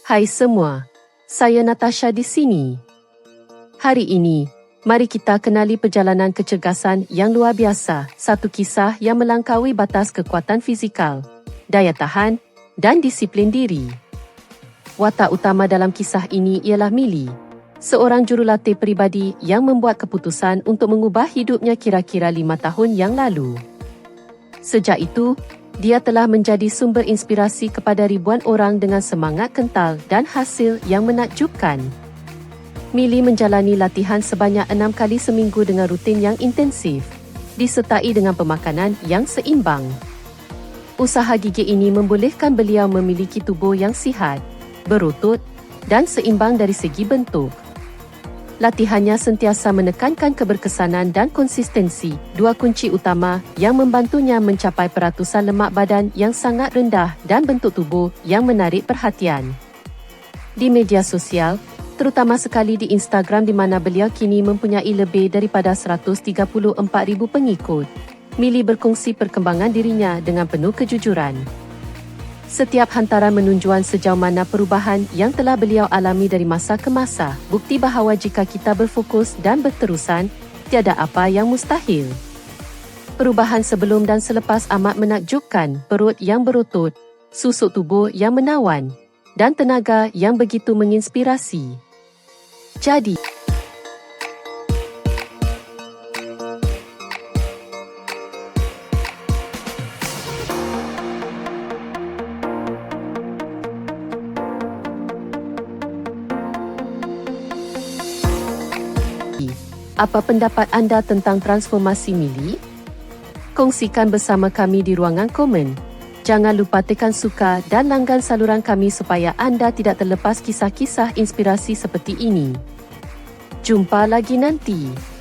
Hai semua, saya Natasha di sini. Hari ini, mari kita kenali perjalanan kecergasan yang luar biasa, satu kisah yang melangkaui batas kekuatan fizikal, daya tahan dan disiplin diri. Watak utama dalam kisah ini ialah Millie, seorang jurulatih peribadi yang membuat keputusan untuk mengubah hidupnya kira-kira 5 tahun yang lalu. Sejak itu, dia telah menjadi sumber inspirasi kepada ribuan orang dengan semangat kental dan hasil yang menakjubkan. Millie menjalani latihan sebanyak 6 kali seminggu dengan rutin yang intensif, disertai dengan pemakanan yang seimbang. Usaha gigih ini membolehkan beliau memiliki tubuh yang sihat, berotot dan seimbang dari segi bentuk. Latihannya sentiasa menekankan keberkesanan dan konsistensi, dua kunci utama yang membantunya mencapai peratusan lemak badan yang sangat rendah dan bentuk tubuh yang menarik perhatian. Di media sosial, terutama sekali di Instagram di mana beliau kini mempunyai lebih daripada 134,000 pengikut, Millie berkongsi perkembangan dirinya dengan penuh kejujuran. Setiap hantaran menunjukkan sejauh mana perubahan yang telah beliau alami dari masa ke masa, bukti bahawa jika kita berfokus dan berterusan, tiada apa yang mustahil. Perubahan sebelum dan selepas amat menakjubkan, perut yang berotot, susuk tubuh yang menawan, dan tenaga yang begitu menginspirasi. Jadi, apa pendapat anda tentang transformasi Millie? Kongsikan bersama kami di ruangan komen. Jangan lupa tekan suka dan langgan saluran kami supaya anda tidak terlepas kisah-kisah inspirasi seperti ini. Jumpa lagi nanti.